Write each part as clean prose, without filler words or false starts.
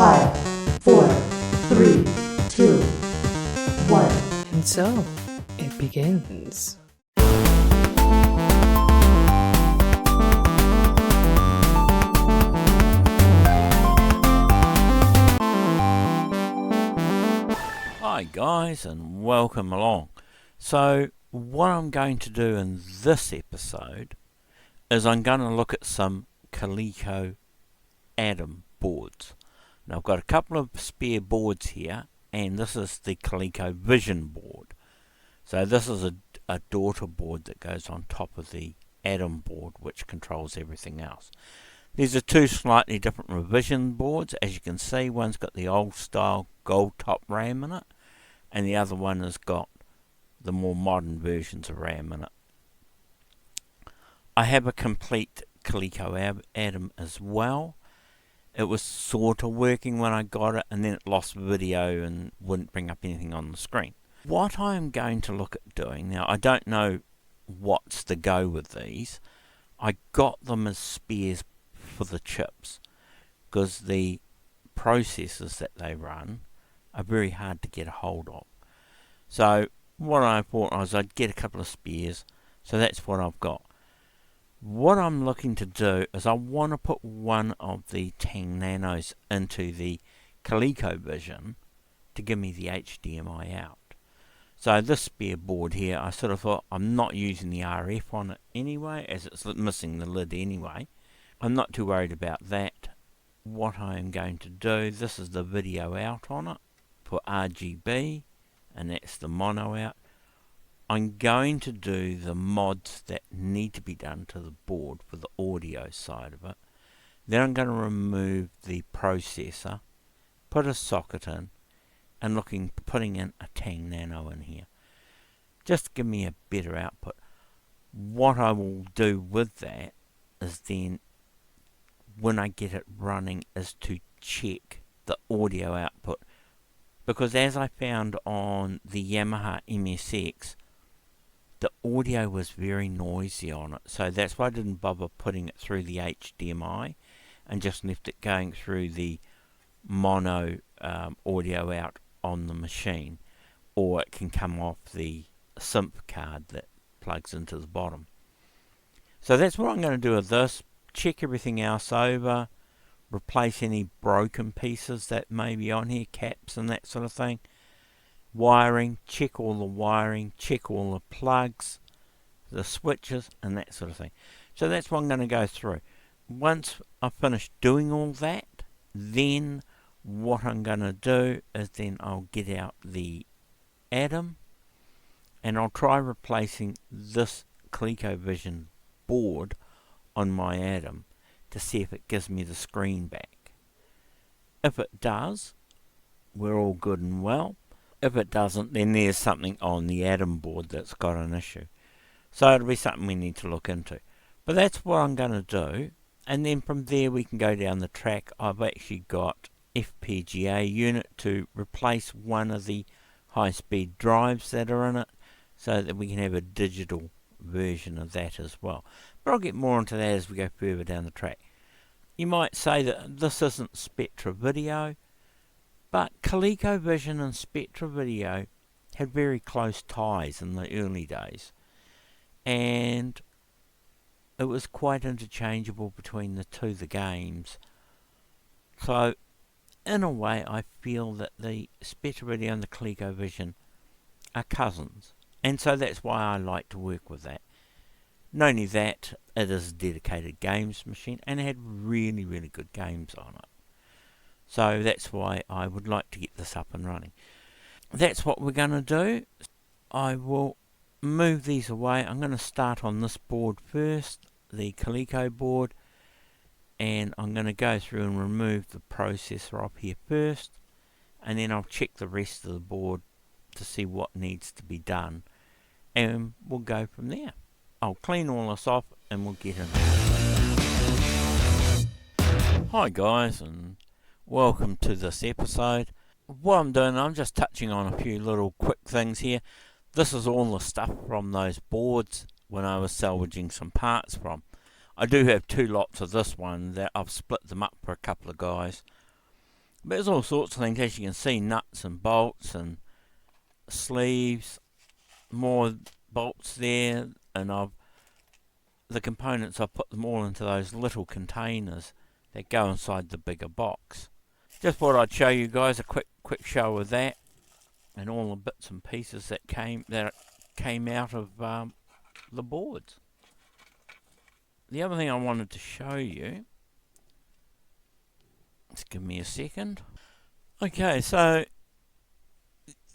5, 4, 3, 2, 1. And so, it begins. Hi guys, and welcome along. So what I'm going to do in this episode is I'm going to look at some Coleco ADAM boards. Now I've got a couple of spare boards here, and this is the Coleco Vision board. So this is a daughter board that goes on top of the ADAM board, which controls everything else. These are two slightly different revision boards. As you can see, one's got the old style gold top RAM in it, and the other one has got the more modern versions of RAM in it. I have a complete Coleco ADAM as well. It was sort of working when I got it, and then it lost video and wouldn't bring up anything on the screen. What I'm going to look at doing, now I don't know what's the go with these. I got them as spares for the chips, because the processors that they run are very hard to get a hold of. So what I thought was I'd get a couple of spares, so that's what I've got. What I'm looking to do is I want to put one of the Tang Nanos into the Coleco Vision to give me the HDMI out. So this spare board here, I sort of thought I'm not using the RF on it anyway, as it's missing the lid anyway. I'm not too worried about that. What I am going to do, this is the video out on it for RGB, and that's the mono out. I'm going to do the mods that need to be done to the board for the audio side of it. Then I'm going to remove the processor, put a socket in, and putting in a Tang Nano in here, just to give me a better output. What I will do with that is then, when I get it running, is to check the audio output, because as I found on the Yamaha MSX, the audio was very noisy on it, so that's why I didn't bother putting it through the HDMI and just left it going through the mono audio out on the machine, or it can come off the SIMP card that plugs into the bottom. So that's what I'm going to do with this. Check everything else over, replace any broken pieces that may be on here, caps and that sort of thing. Wiring, check all the wiring, check all the plugs, the switches and that sort of thing. So that's what I'm going to go through. Once I've finished doing all that, then what I'm going to do is then I'll get out the ADAM, and I'll try replacing this Coleco Vision board on my ADAM to see if it gives me the screen back. If it does, we're all good and well. If it doesn't, then there's something on the ADAM board that's got an issue. So it'll be something we need to look into. But that's what I'm going to do, and then from there we can go down the track. I've actually got FPGA unit to replace one of the high-speed drives that are in it, so that we can have a digital version of that as well. But I'll get more into that as we go further down the track. You might say that this isn't Spectra-video, but Coleco Vision and Spectra-video had very close ties in the early days, and it was quite interchangeable between the games. So in a way I feel that the Spectra-video and the Coleco Vision are cousins, and so that's why I like to work with that. Not only that, it is a dedicated games machine, and it had really, really good games on it. So that's why I would like to get this up and running. That's what we're going to do. I will move these away. I'm going to start on this board first, the Coleco board, and I'm going to go through and remove the processor off here first, and then I'll check the rest of the board to see what needs to be done, and we'll go from there. I'll clean all this off and we'll get in. Hi guys, and welcome to this episode. What I'm doing, I'm just touching on a few little quick things here. This is all the stuff from those boards when I was salvaging some parts from. I do have two lots of this one that I've split them up for a couple of guys. But there's all sorts of things, as you can see, nuts and bolts and sleeves, more bolts there, and the components, I've put them all into those little containers that go inside the bigger box. Just thought I'd show you guys a quick show of that and all the bits and pieces that came out of the boards. The other thing I wanted to show you, just give me a second. Okay, so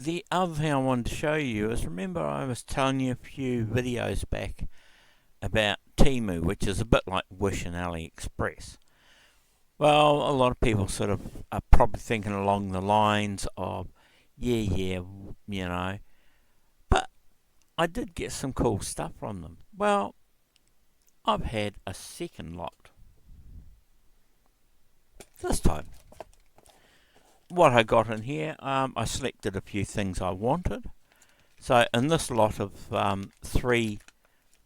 the other thing I wanted to show you is, remember I was telling you a few videos back about Temu, which is a bit like Wish and AliExpress. Well, a lot of people sort of are probably thinking along the lines of, yeah, you know, but I did get some cool stuff from them. Well, I've had a second lot this time. What I got in here, I selected a few things I wanted. So in this lot of 3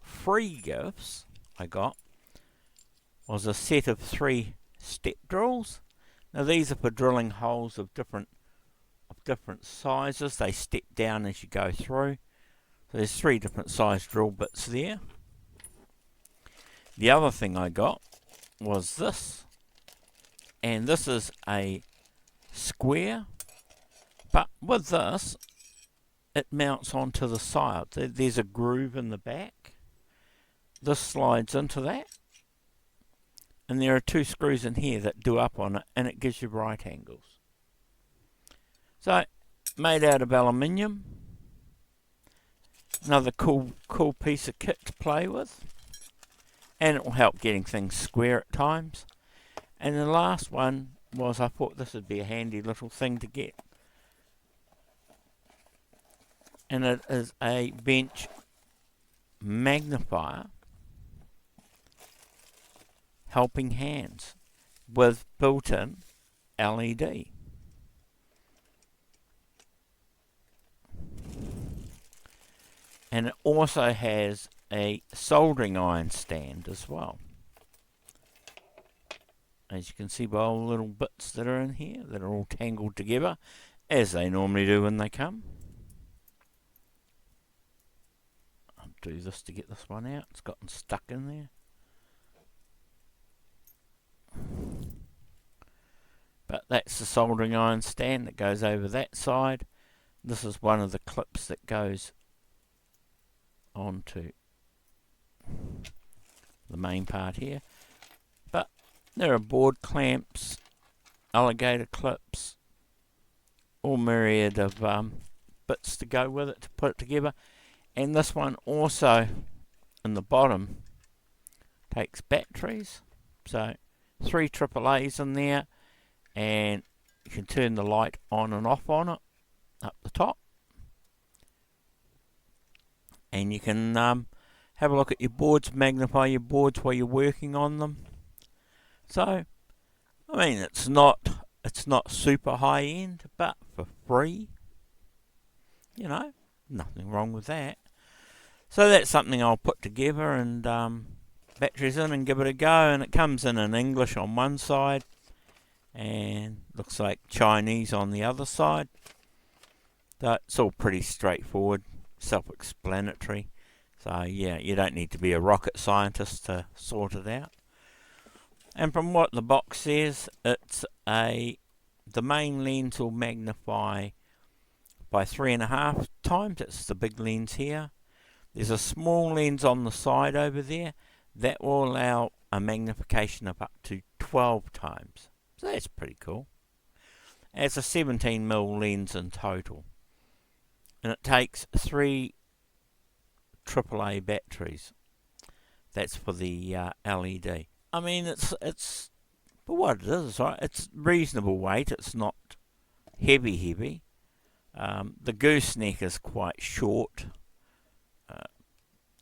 free gifts I got was a set of 3 step drills. Now these are for drilling holes of different sizes. They step down as you go through. So there's 3 different size drill bits there. The other thing I got was this, and this is a square, but with this it mounts onto the side. There's a groove in the back. This slides into that, and there are 2 screws in here that do up on it, and it gives you right angles. So made out of aluminium. Another cool piece of kit to play with, and it will help getting things square at times. And the last one was, I thought this would be a handy little thing to get, and it is a bench magnifier helping hands with built-in LED. And it also has a soldering iron stand as well. As you can see by all the little bits that are in here, that are all tangled together, as they normally do when they come. I'll do this to get this one out. It's gotten stuck in there. But that's the soldering iron stand that goes over that side. This is one of the clips that goes onto the main part here. But there are board clamps, alligator clips, all myriad of bits to go with it to put it together. And this one also in the bottom takes batteries. So 3 AAAs in there, and you can turn the light on and off on it up the top. And you can have a look at your boards, magnify your boards while you're working on them. So, I mean, it's not super high end, but for free, you know, nothing wrong with that. So that's something I'll put together and batteries in and give it a go. And it comes in English on one side, and looks like Chinese on the other side. So it's all pretty straightforward, self-explanatory. So yeah, you don't need to be a rocket scientist to sort it out. And from what the box says, it's the main lens will magnify by 3.5 times. It's the big lens here. There's a small lens on the side over there that will allow a magnification of up to 12 times. So that's pretty cool. It's a 17mm lens in total, and it takes 3 AAA batteries. That's for the LED. I mean, it's for what it is, right? It's reasonable weight. It's not heavy. The gooseneck is quite short,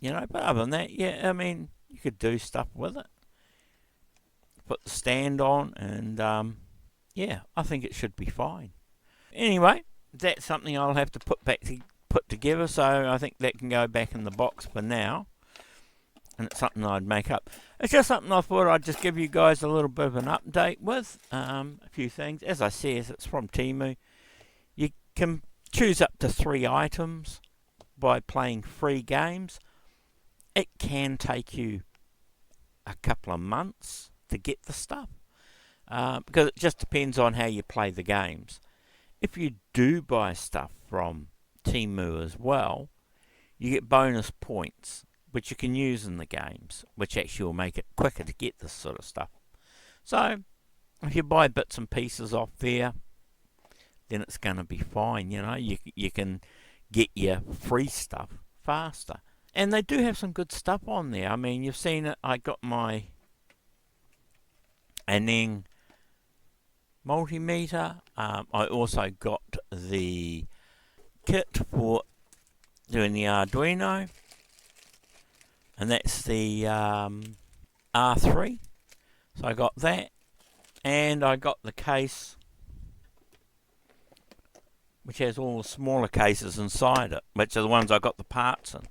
you know. But other than that, yeah, I mean, you could do stuff with it. Put the stand on, and yeah, I think it should be fine. Anyway, that's something I'll have to put together. So I think that can go back in the box for now. and it's something I'd make up. It's just something I thought I'd just give you guys a little bit of an update with. A few things. As I said, it's from Temu. You can choose up to 3 items by playing free games. It can take you a couple of months to get the stuff, because it just depends on how you play the games. If you do buy stuff from Temu as well, you get bonus points, which you can use in the games, which actually will make it quicker to get this sort of stuff. So, if you buy bits and pieces off there, then it's going to be fine, you know. You can get your free stuff faster. And they do have some good stuff on there. I mean, you've seen it. I got my Aneng multimeter. I also got the kit for doing the Arduino, and that's the R3. So I got that, and I got the case, which has all the smaller cases inside it, which are the ones I got the parts in.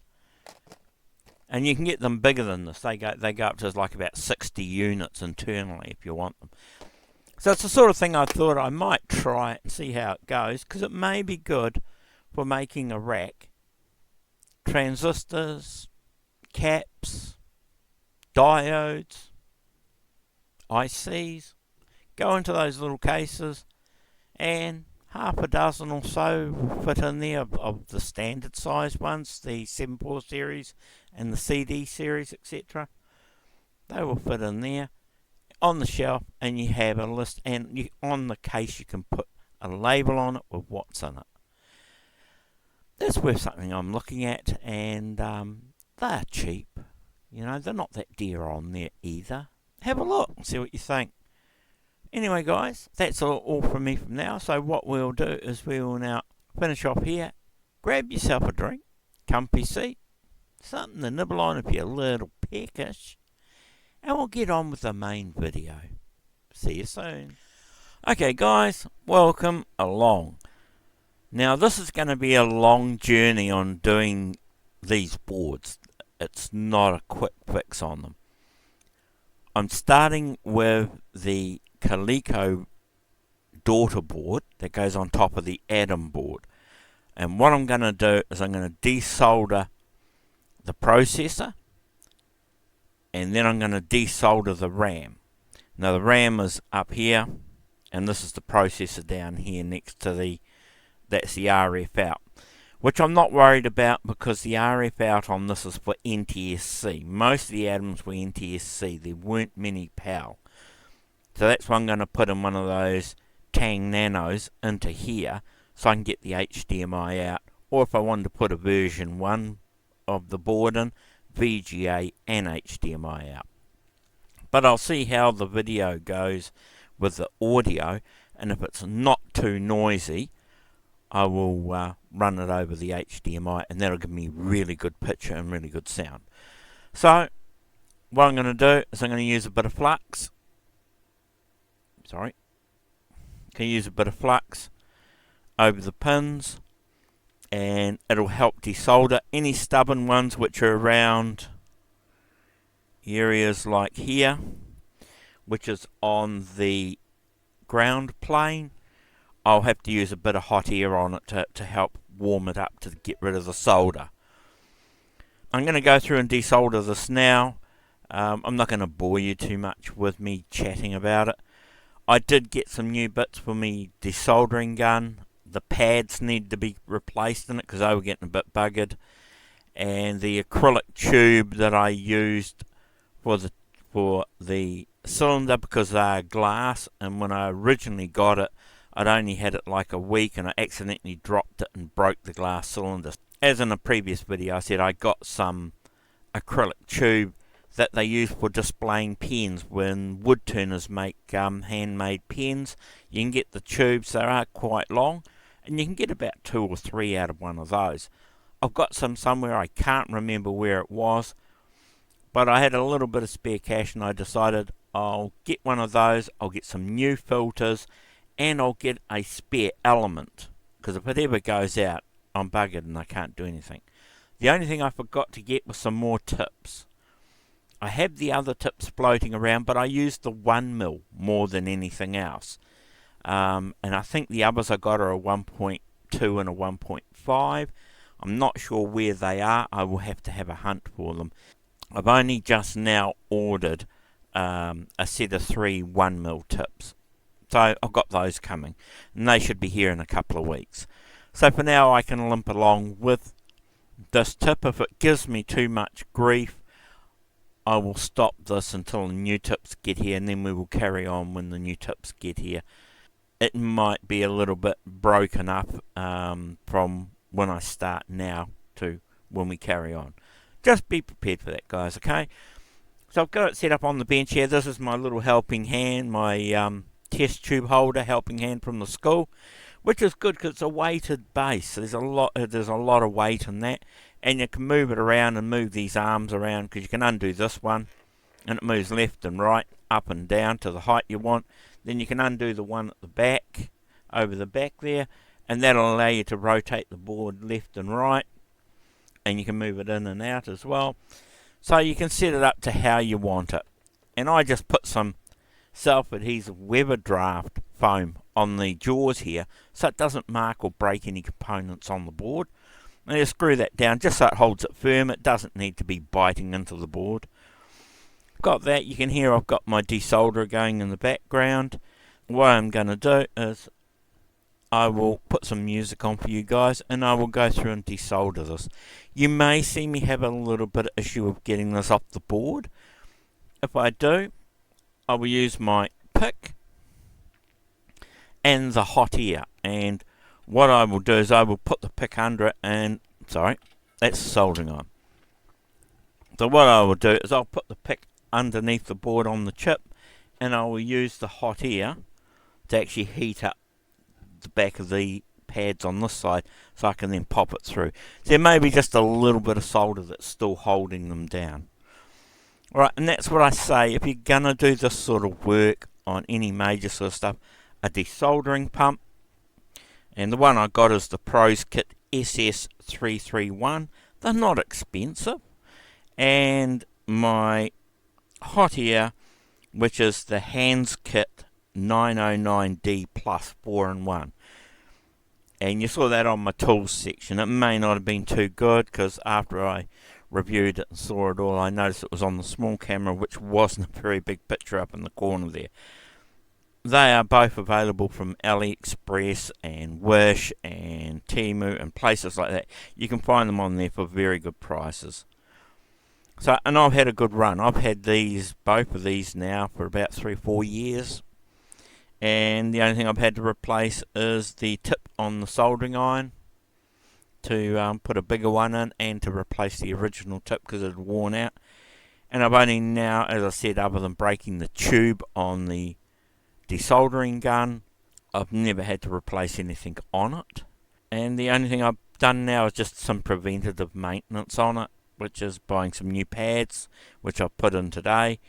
And you can get them bigger than this. They go up to like about 60 units internally if you want them. So it's the sort of thing I thought I might try it and see how it goes, because it may be good for making a rack. Transistors, caps, diodes, ICs, go into those little cases, and half a dozen or so will fit in there of the standard size ones, the 7.4 series and the CD series, etc. They will fit in there on the shelf, and you have a list, and on the case you can put a label on it with what's in it. That's worth something I'm looking at, and they're cheap. You know, they're not that dear on there either. Have a look and see what you think. Anyway, guys, that's all from me from now. So what we'll do is we will now finish off here. Grab yourself a drink, comfy seat, something to nibble on if you're a little peckish, and we'll get on with the main video. See you soon. Okay, guys, welcome along. Now, this is going to be a long journey on doing these boards. It's not a quick fix on them. I'm starting with the Coleco daughter board that goes on top of the ADAM board. And what I'm going to do is I'm going to desolder the processor, and then I'm going to desolder the RAM. Now the RAM is up here, and this is the processor down here next to that's the RF out, which I'm not worried about, because the RF out on this is for NTSC. Most of the ADAMs were NTSC. There weren't many PAL. So that's why I'm going to put in one of those Tang Nanos into here, so I can get the HDMI out. Or if I wanted to put a version 1 of the board in, VGA and HDMI out. But I'll see how the video goes with the audio, and if it's not too noisy, I will run it over the HDMI, and that'll give me really good picture and really good sound. So what I'm going to do is I'm going to use a bit of flux. Can use a bit of flux over the pins, and it'll help desolder any stubborn ones which are around areas like here, which is on the ground plane. I'll have to use a bit of hot air on it to help warm it up to get rid of the solder. I'm going to go through and desolder this now. I'm not going to bore you too much with me chatting about it. I did get some new bits for me desoldering gun. The pads need to be replaced in it because they were getting a bit buggered. And the acrylic tube that I used for the cylinder, because they are glass, and when I originally got it, I'd only had it like a week, and I accidentally dropped it and broke the glass cylinder. As in a previous video, I said I got some acrylic tube that they use for displaying pens when wood turners make handmade pens. You can get the tubes, they are quite long, and you can get about 2 or 3 out of one of those. I've got some somewhere, I can't remember where it was, but I had a little bit of spare cash, and I decided I'll get one of those. I'll get some new filters, and I'll get a spare element, because if it ever goes out, I'm buggered and I can't do anything. The only thing I forgot to get was some more tips. I have the other tips floating around, but I use the 1mm more than anything else. And I think the others I got are a 1.2 and a 1.5. I'm not sure where they are. I will have to have a hunt for them. I've only just now ordered a set of 3 1mm tips. So I've got those coming, and they should be here in a couple of weeks. So for now I can limp along with this tip. If it gives me too much grief, I will stop this until the new tips get here, and then we will carry on when the new tips get here. It might be a little bit broken up from when I start now to when we carry on. Just be prepared for that, guys, okay? So I've got it set up on the bench here. This is my little helping hand, my test tube holder helping hand from the school, which is good because it's a weighted base. There's a lot of weight in that, and you can move it around and move these arms around, because you can undo this one and it moves left and right, up and down to the height you want. Then you can undo the one at the back, over the back there, and that'll allow you to rotate the board left and right, and you can move it in and out as well. So you can set it up to how you want it. And I just put some self-adhesive Weber draft foam on the jaws here, so it doesn't mark or break any components on the board. And you screw that down just so it holds it firm. It doesn't need to be biting into the board. Got that. You can hear I've got my desolderer going in the background. What I'm going to do is I will put some music on for you guys, and I will go through and desolder this. You may see me have a little bit of issue of getting this off the board. If I do, I will use my pick and the hot air, and what I will do is I will put the pick under it, and sorry, that's soldering on. So what I will do is I'll put the pick underneath the board on the chip, and I will use the hot air to actually heat up the back of the pads on this side, so I can then pop it through. So there may be just a little bit of solder that's still holding them down. Alright, and that's what I say, if you're gonna do this sort of work on any major sort of stuff, a desoldering pump, and the one I got is the Pros Kit SS331. They're not expensive. And my hot air, which is the Hands Kit 909D Plus 4-in-1. And you saw that on my tools section. It may not have been too good, because after I reviewed it and saw it all, I noticed it was on the small camera, which wasn't a very big picture up in the corner there. They are both available from AliExpress and Wish and Temu and places like that. You can find them on there for very good prices. So, and I've had a good run. I've had both of these now for about 3-4 years. And the only thing I've had to replace is the tip on the soldering iron to put a bigger one in, and to replace the original tip because it had worn out. And I've only now, as I said, other than breaking the tube on the desoldering gun, I've never had to replace anything on it. And the only thing I've done now is just some preventative maintenance on it, which is buying some new pads, which I've put in today.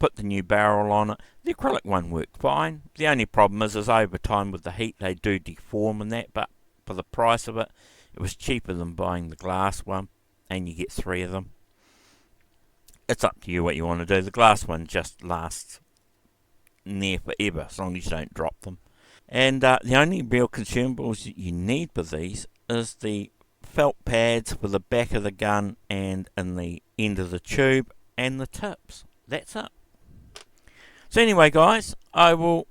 Put the new barrel on it. The acrylic one worked fine. The only problem is over time with the heat they do deform and that, but for the price of it, it was cheaper than buying the glass one, and you get 3 of them. It's up to you what you want to do. The glass one just lasts near forever, as long as you don't drop them. And the only real consumables that you need for these is the felt pads for the back of the gun and in the end of the tube, and the tips. That's it. So anyway, guys, I will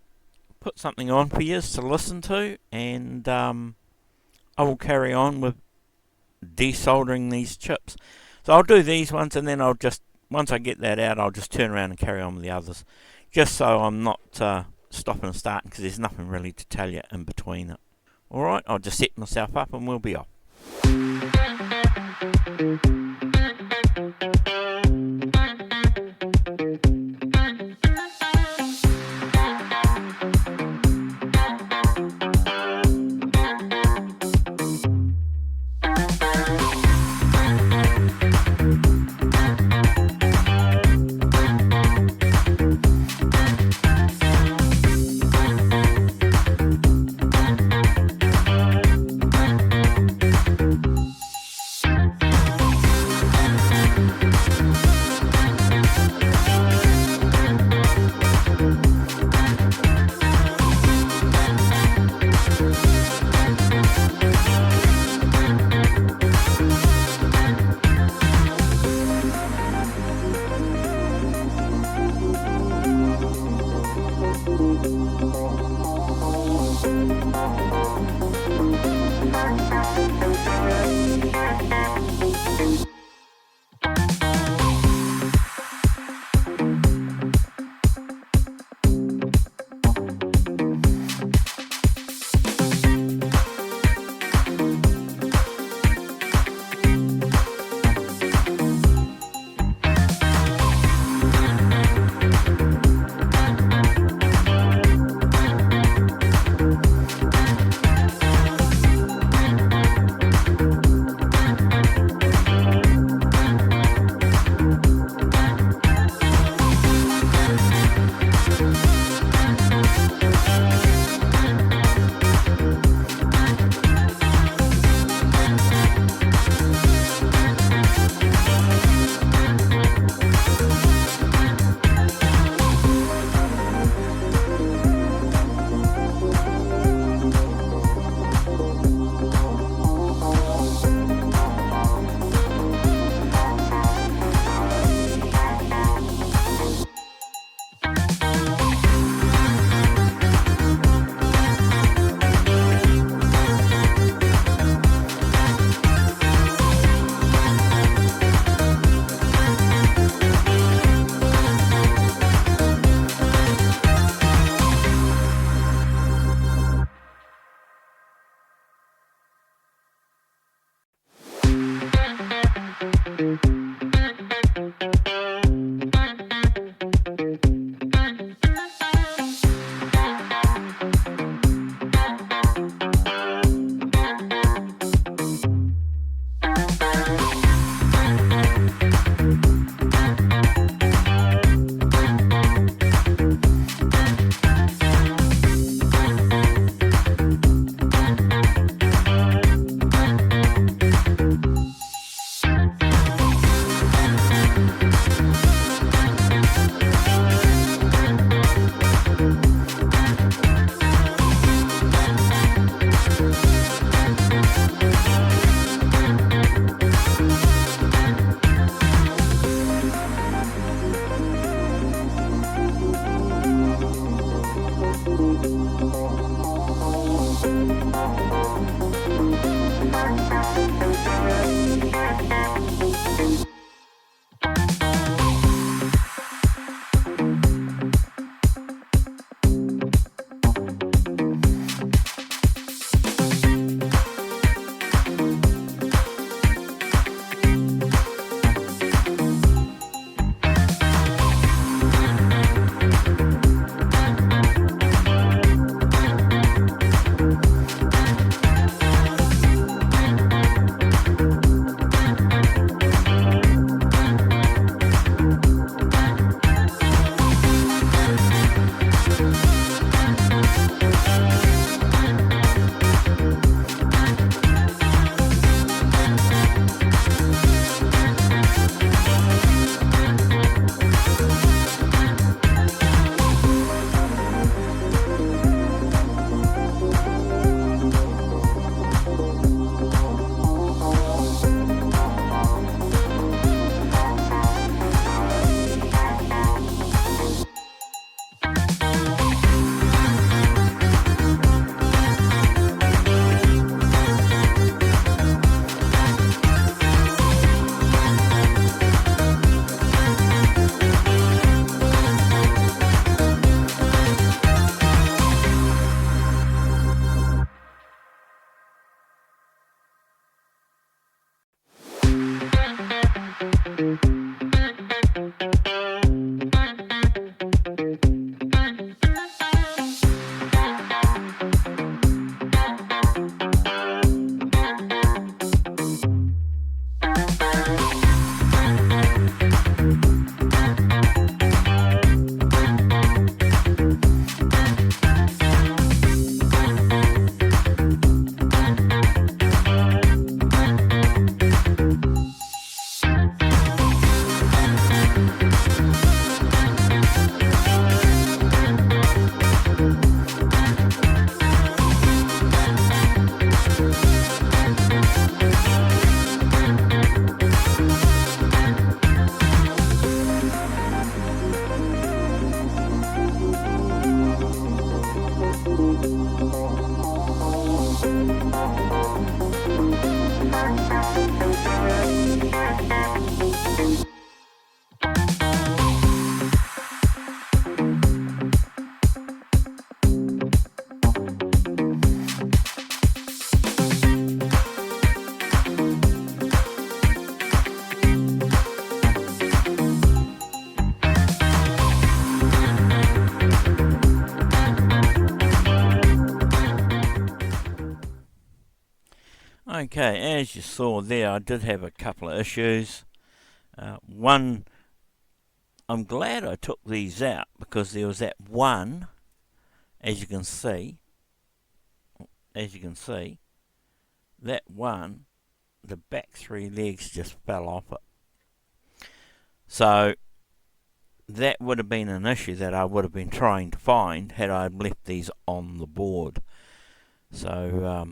put something on for you to listen to, and I will carry on with desoldering these chips. So I'll do these ones, and then I'll just, once I get that out, I'll just turn around and carry on with the others, just so I'm not stopping and starting, because there's nothing really to tell you in between it. Alright, I'll just set myself up and we'll be off. Okay, as you saw there, I did have a couple of issues. One, I'm glad I took these out because there was that one, as you can see, that one, the back 3 legs just fell off it. So that would have been an issue that I would have been trying to find had I left these on the board. So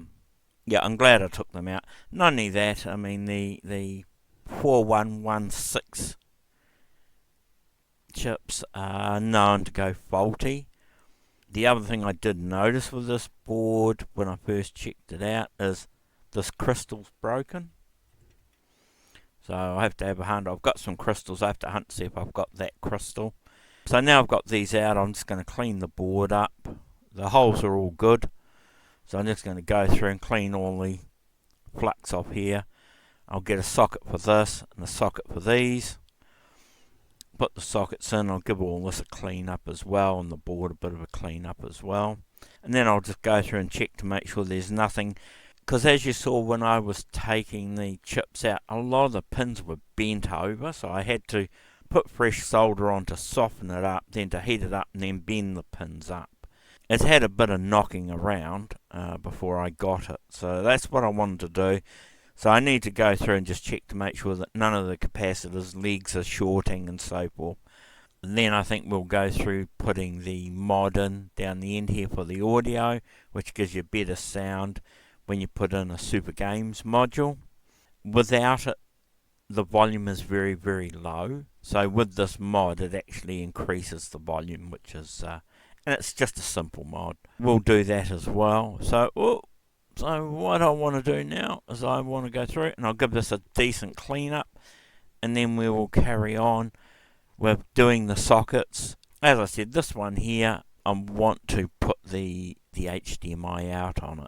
yeah, I'm glad I took them out. Not only that, I mean the 4116 chips are known to go faulty. The other thing I did notice with this board when I first checked it out is this crystal's broken. So I have to have a hunt. I've got some crystals. I have to hunt to see if I've got that crystal. So now I've got these out, I'm just going to clean the board up. The holes are all good. So I'm just going to go through and clean all the flux off here. I'll get a socket for this and a socket for these. Put the sockets in. I'll give all this a clean up as well, and the board a bit of a clean up as well. And then I'll just go through and check to make sure there's nothing. Because as you saw when I was taking the chips out, a lot of the pins were bent over, so I had to put fresh solder on to soften it up, then to heat it up, and then bend the pins up. It's had a bit of knocking around before I got it, so that's what I wanted to do. So I need to go through and just check to make sure that none of the capacitors' legs are shorting and so forth. And then I think we'll go through putting the mod in down the end here for the audio, which gives you better sound when you put in a Super Games module. Without it, the volume is very, very low. So with this mod, it actually increases the volume, which is, and it's just a simple mod. We'll do that as well. So what I want to do now is I want to go through it, and I'll give this a decent cleanup, and then we will carry on with doing the sockets. As I said, this one here, I want to put the HDMI out on it.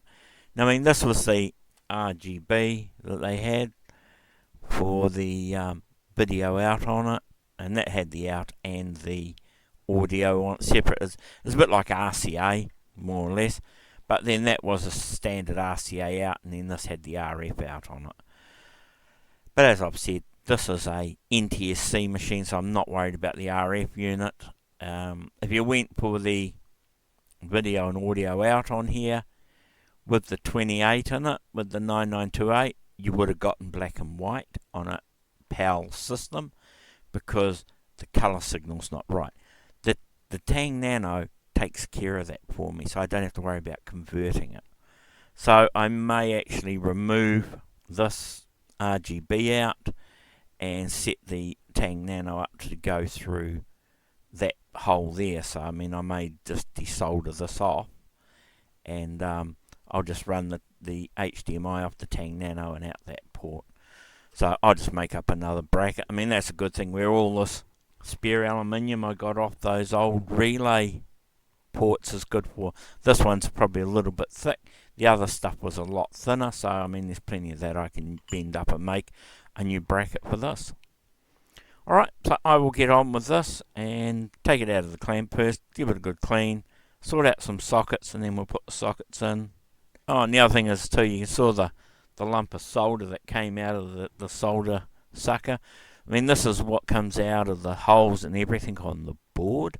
Now, I mean, this was the RGB that they had for the video out on it, and that had the out and the audio on it separate. It's a bit like RCA, more or less, but then that was a standard RCA out, and then this had the RF out on it. But as I've said, this is a NTSC machine, so I'm not worried about the RF unit. If you went for the video and audio out on here, with the 28 in it, with the 9928, you would have gotten black and white on a PAL system because the colour signal's not right. The Tang Nano takes care of that for me, so I don't have to worry about converting it. So I may actually remove this RGB out and set the Tang Nano up to go through that hole there. So I mean, I may just desolder this off, and I'll just run the HDMI off the Tang Nano and out that port. So I'll just make up another bracket. I mean, that's a good thing where all this spare aluminium I got off those old relay ports is good for. This one's probably a little bit thick. The other stuff was a lot thinner, so I mean, there's plenty of that I can bend up and make a new bracket for this. Alright, so I will get on with this and take it out of the clamp first, give it a good clean, sort out some sockets, and then we'll put the sockets in. Oh, and the other thing is too, you saw the lump of solder that came out of the solder sucker. I mean, this is what comes out of the holes and everything on the board.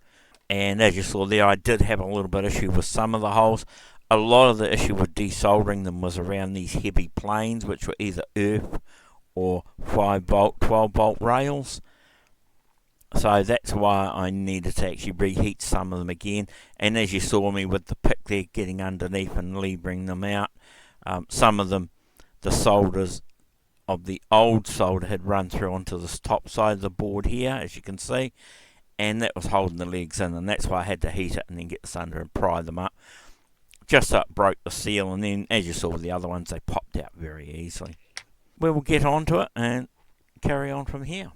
And as you saw there, I did have a little bit of issue with some of the holes. A lot of the issue with desoldering them was around these heavy planes, which were either earth or 5-volt, 12-volt rails. So that's why I needed to actually reheat some of them again. And as you saw me with the pick there, getting underneath and levering them out, some of them, the solders of the old solder had run through onto this top side of the board here, as you can see, and that was holding the legs in, and that's why I had to heat it and then get this under and pry them up, just so it broke the seal. And then, as you saw with the other ones, they popped out very easily. We will get onto it and carry on from here.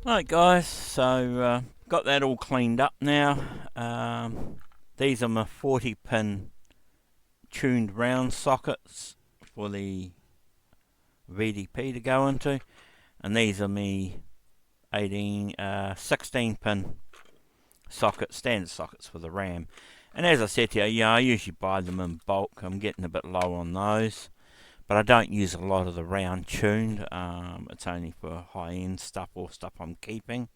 Alright guys, so got that all cleaned up now. These are my 40 pin tuned round sockets for the VDP to go into, and these are me 16 pin socket, standard sockets for the RAM. And as I said to you, I usually buy them in bulk. I'm getting a bit low on those, but I don't use a lot of the round tuned. It's only for high-end stuff or stuff I'm keeping.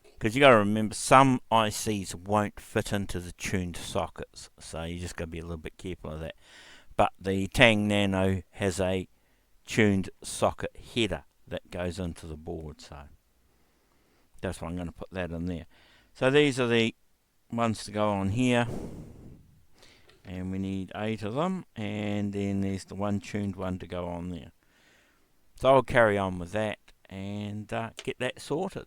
Because you got to remember, some ICs won't fit into the tuned sockets, so you just got to be a little bit careful of that. But the Tang Nano has a tuned socket header that goes into the board, so that's why I'm going to put that in there. So these are the ones to go on here, and we need 8 of them, and then there's the one tuned one to go on there. So I'll carry on with that and get that sorted.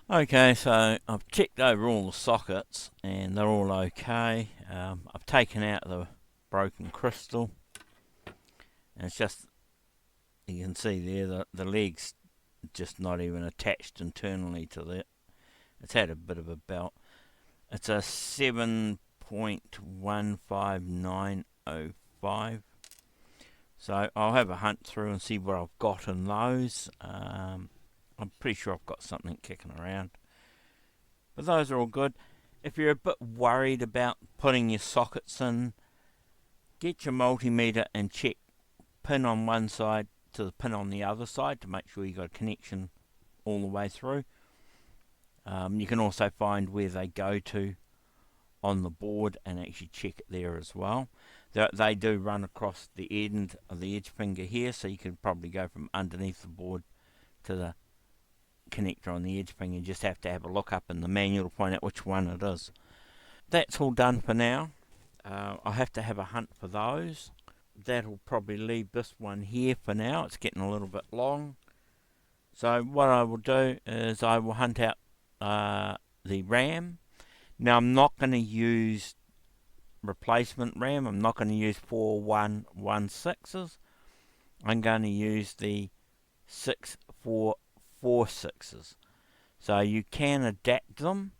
Okay, so I've checked over all the sockets and they're all okay. I've taken out the broken crystal, and it's just, you can see there, the leg's just not even attached internally to that. It's had a bit of a belt. It's a 7.15905. So I'll have a hunt through and see what I've got in those. I'm pretty sure I've got something kicking around. But those are all good. If you're a bit worried about putting your sockets in, get your multimeter and check pin on one side to the pin on the other side to make sure you've got a connection all the way through. You can also find where they go to on the board and actually check it there as well. They do run across the end of the edge finger here, so you can probably go from underneath the board to the connector on the edge finger. You just have to have a look up in the manual to find out which one it is. That's all done for now. I'll have to have a hunt for those. That'll probably leave this one here for now. It's getting a little bit long. So what I will do is I will hunt out the RAM. Now I'm not going to use replacement RAM. I'm not going to use 4116s. I'm going to use the 6446s. So you can adapt them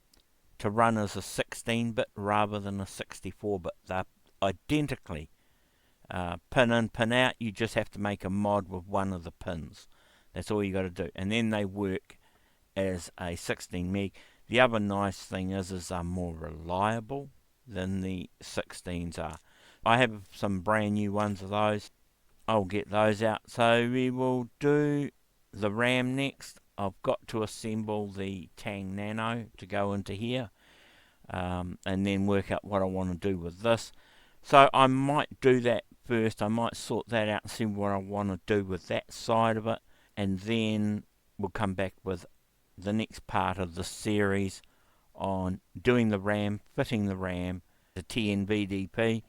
to run as a 16-bit rather than a 64-bit. They're identically pin in, pin out. You just have to make a mod with one of the pins. That's all you got to do, and then they work as a 16 meg. The other nice thing is they're more reliable than the 16s are. I have some brand new ones of those. I'll get those out. So we will do the RAM next. I've got to assemble the Tang Nano to go into here, and then work out what I want to do with this. So I might do that first. I might sort that out and see what I want to do with that side of it, and then we'll come back with the next part of the series on doing the RAM, fitting the RAM, the TN-VDP,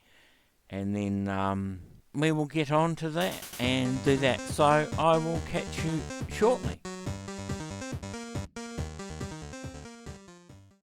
and then we will get on to that and do that. So I will catch you shortly.